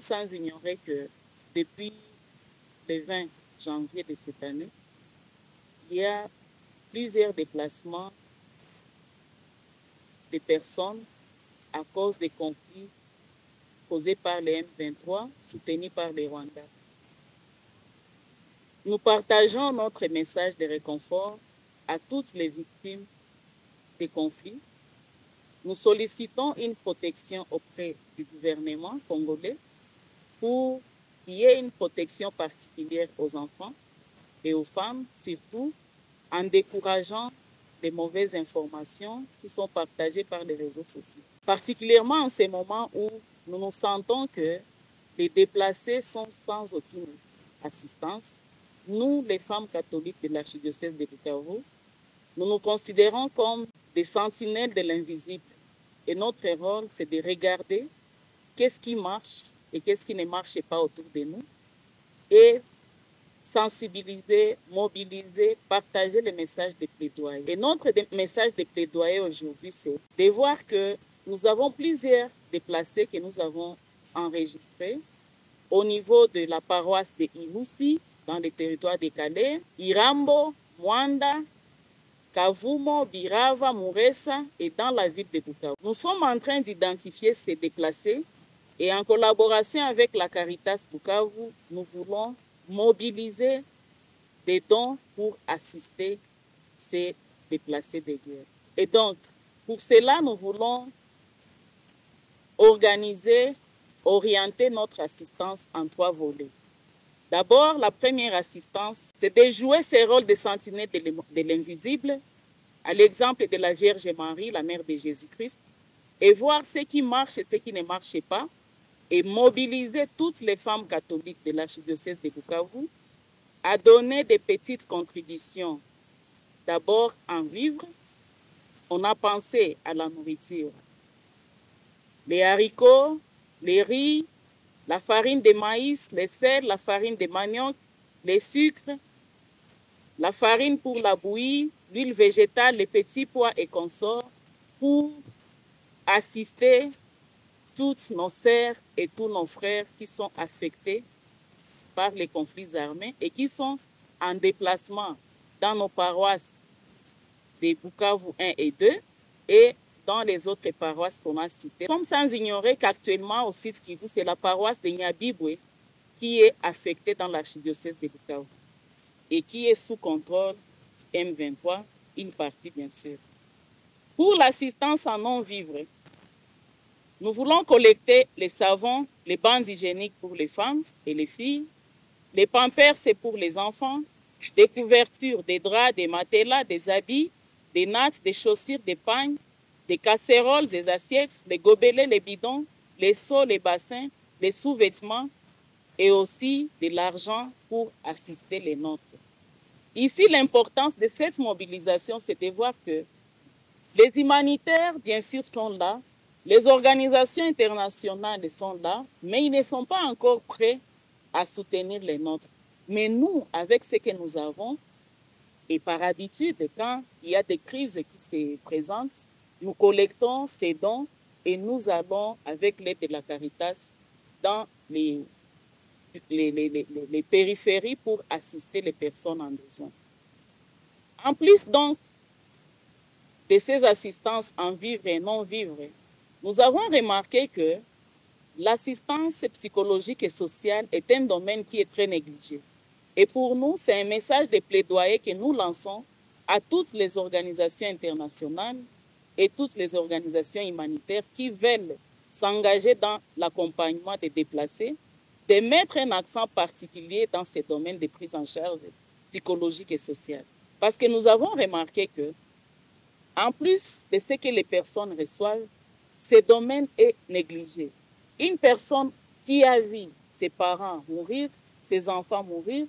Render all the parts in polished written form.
sans ignorer que depuis le 20 janvier de cette année, il y a plusieurs déplacements de personnes à cause des conflits causés par les M23, soutenus par les Rwandais. Nous partageons notre message de réconfort à toutes les victimes des conflits. Nous sollicitons une protection auprès du gouvernement congolais pour qu'il y ait une protection particulière aux enfants et aux femmes, surtout en décourageant les mauvaises informations qui sont partagées par les réseaux sociaux. Particulièrement en ces moments où nous nous sentons que les déplacés sont sans aucune assistance, nous, les femmes catholiques de l'archidiocèse de Bukavu, nous nous considérons comme des sentinelles de l'invisible. Et notre rôle, c'est de regarder qu'est-ce qui marche et qu'est-ce qui ne marche pas autour de nous et sensibiliser, mobiliser, partager le message de plaidoyer. Et notre message de plaidoyer aujourd'hui, c'est de voir que nous avons plusieurs déplacés que nous avons enregistrés au niveau de la paroisse de Ilusi, dans le territoire de Calais, Irambo, Mwanda, Kavumo, Birava, Muresa et dans la ville de Bukavu. Nous sommes en train d'identifier ces déplacés et en collaboration avec la Caritas Bukavu, nous voulons mobiliser des dons pour assister ces déplacés de guerre. Et donc, pour cela, nous voulons organiser, orienter notre assistance en 3 volets. D'abord, la première assistance, c'est de jouer ce rôle de sentinelle de l'invisible, à l'exemple de la Vierge Marie, la mère de Jésus-Christ, et voir ce qui marche et ce qui ne marche pas, et mobiliser toutes les femmes catholiques de l'archidiocèse de Bukavu à donner des petites contributions. D'abord en vivres, on a pensé à la nourriture. Les haricots, les riz, la farine de maïs, les sel, la farine de manioc, les sucres, la farine pour la bouillie, l'huile végétale, les petits pois et consorts pour assister toutes nos sœurs et tous nos frères qui sont affectés par les conflits armés et qui sont en déplacement dans nos paroisses de Bukavu 1 et 2 et dans les autres paroisses qu'on a citées. Comme sans ignorer qu'actuellement au site Kivu, c'est la paroisse de Nyabibwe qui est affectée dans l'archidiocèse de Bukavu et qui est sous contrôle M23, une partie bien sûr. Pour l'assistance en non-vivre, nous voulons collecter les savons, les bandes hygiéniques pour les femmes et les filles, les pampers, c'est pour les enfants, des couvertures, des draps, des matelas, des habits, des nattes, des chaussures, des pagnes, des casseroles, des assiettes, les gobelets, les bidons, les seaux, les bassins, les sous-vêtements et aussi de l'argent pour assister les nôtres. Ici, l'importance de cette mobilisation, c'est de voir que les humanitaires, bien sûr, sont là, les organisations internationales sont là, mais ils ne sont pas encore prêts à soutenir les nôtres. Mais nous, avec ce que nous avons, et par habitude, quand il y a des crises qui se présentent, nous collectons ces dons et nous allons, avec l'aide de la Caritas, dans les périphéries pour assister les personnes en besoin. En plus donc de ces assistances en vivre et non vivre, nous avons remarqué que l'assistance psychologique et sociale est un domaine qui est très négligé. Et pour nous, c'est un message de plaidoyer que nous lançons à toutes les organisations internationales et toutes les organisations humanitaires qui veulent s'engager dans l'accompagnement des déplacés, de mettre un accent particulier dans ces domaines de prise en charge psychologique et sociale. Parce que nous avons remarqué que, en plus de ce que les personnes reçoivent, ce domaine est négligé. Une personne qui a vu ses parents mourir, ses enfants mourir,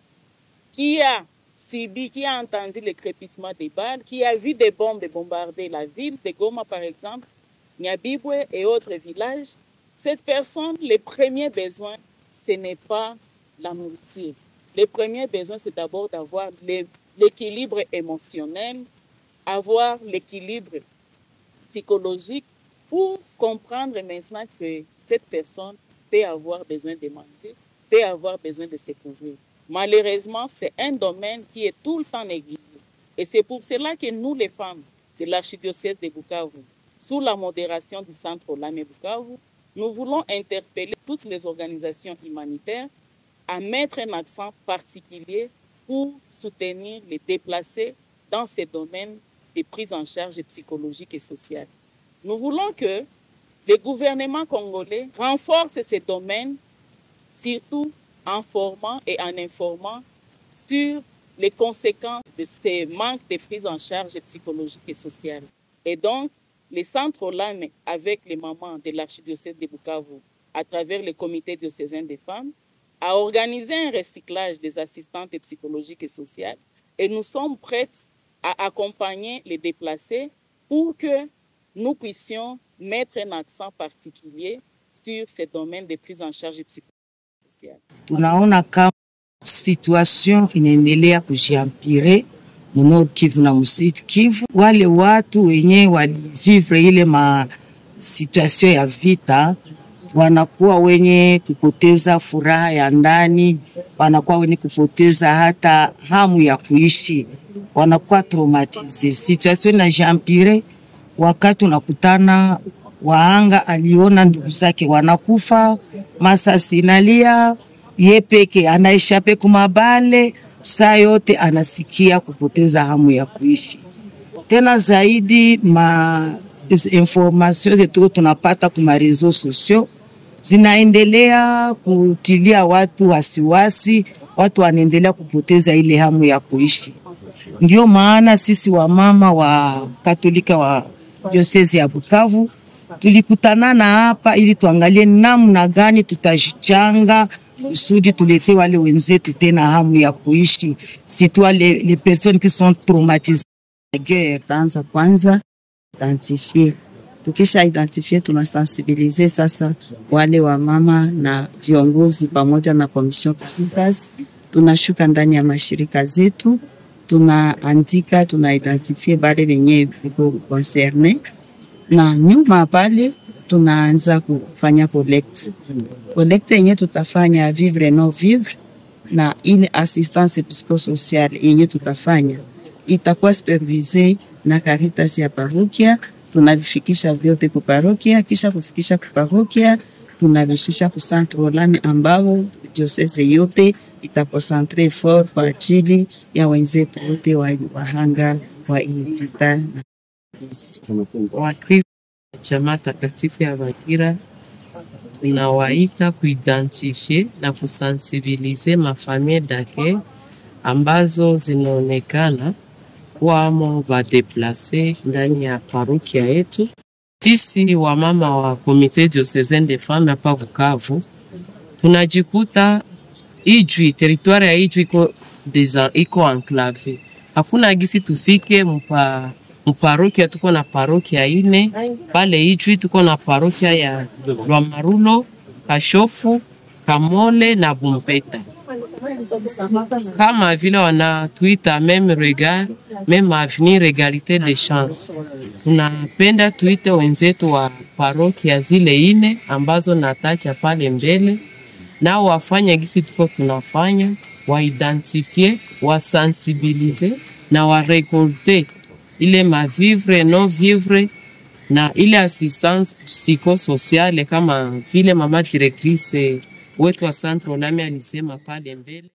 qui a subi, qui a entendu le crépissement des balles, qui a vu des bombes bombarder la ville de Goma par exemple, Nyabibwe et autres villages, cette personne, les premiers besoins, ce n'est pas la nourriture. Les premiers besoins, c'est d'abord d'avoir l'équilibre émotionnel, avoir l'équilibre psychologique pour comprendre maintenant que cette personne c'est avoir besoin de manger, c'est avoir besoin de se couvrir. Malheureusement, c'est un domaine qui est tout le temps négligé. Et c'est pour cela que nous, les femmes de l'archidiocèse de Bukavu, sous la modération du Centre Olame Bukavu, nous voulons interpeller toutes les organisations humanitaires à mettre un accent particulier pour soutenir les déplacés dans ces domaines de prise en charge psychologique et sociale. Nous voulons que le gouvernement congolais renforce ces domaines, surtout en formant et en informant sur les conséquences de ces manques de prise en charge psychologique et sociale. Et donc, les centres Olame, avec les mamans de l'archidiocèse de Bukavu, à travers le comité diocésain des femmes, a organisé un recyclage des assistantes psychologiques et sociales. Et nous sommes prêtes à accompagner les déplacés pour que nous puissions mettre un accent particulier sur ces domaines de prise en charge psychologique et sociale. Tunaona kama situation inaendelea kujiampire Nord Kivu na Sud Kivu. Wale watu wenye walivivre ile situation ya vita wanakuwa wenye kupoteza furaha ya ndani, wanakuwa wenye kupoteza hata hamu ya kuishi, wanakuwa traumatize. Situation na jampire wakati unakutana waanga aliona ndugu zake wanakufa, masasi inalia, yepeke anaishape kumabale, saa yote anasikia kupoteza hamu ya kuishi. Tena zaidi information zetu tunapata kuma reseaux sociaux zinaendelea kutilia watu wasiwasi, watu wanaendelea kupoteza ile hamu ya kuishi. Ndio maana sisi wamama wa Katolika wa diocese ya Bukavu tulikutanana hapa ili tuangalie namna gani tutajichanga kusudi tulete wale wenzetu tena hamu ya kuishi, surtout les personnes qui sont traumatisées la guerre. Kwanza identifier, tukisha identifier tunasensibiliser sasa wale wa mama na viongozi pamoja na commission Caritas. Tunashuka ndani ya mashirika zetu, tunaandika, tunaidentifie bale wenye wiko concerne, na nyuma pale tunaanza kufanya collect yenye tutafanya vivre non vivre, na ile assistance psychosociale yenye tutafanya itakuwa supervisée na Caritas ya parokia. Tunavifikisha vyote kwa parokia, kisha kufikisha kwa parokia tunavishusha ku Centre Olame ambao diocese yote itakoncentre effort kwa ajili ya wenzetu wote wahanga wa vita. Wakristo Jamaa Takatifu ya Bagira tunawaita kuidentifie na kusensibilize mafamie dake ambazo zinaonekana kuwamo wadeplase ndani ya parokia yetu. Sisi wa mama wa Comité Diocésain des Femmes hapa Bukavu tunajikuta Ijwi, territoire ya Ijwi iko enclave. Hakuna gisi tufike mparokia, tuko na parokia ine pale Ijwi, tuko na parokia ya Lwamarulo, Kashofu, Kamole na Bumpeta. Kama vile wanatuita même regard, même avenir, égalité de chance. Tunapenda tuite wenzetu wa parokia zile ine ambazo natacha pale mbele, na wafanya gisi tuko tunafanya, waidentifie, wasensibilize na warekolte ile mavivre non vivre na ile assistance psychosociale kama vile mama directrice wetu wa Centre Olame alisema pale mbele.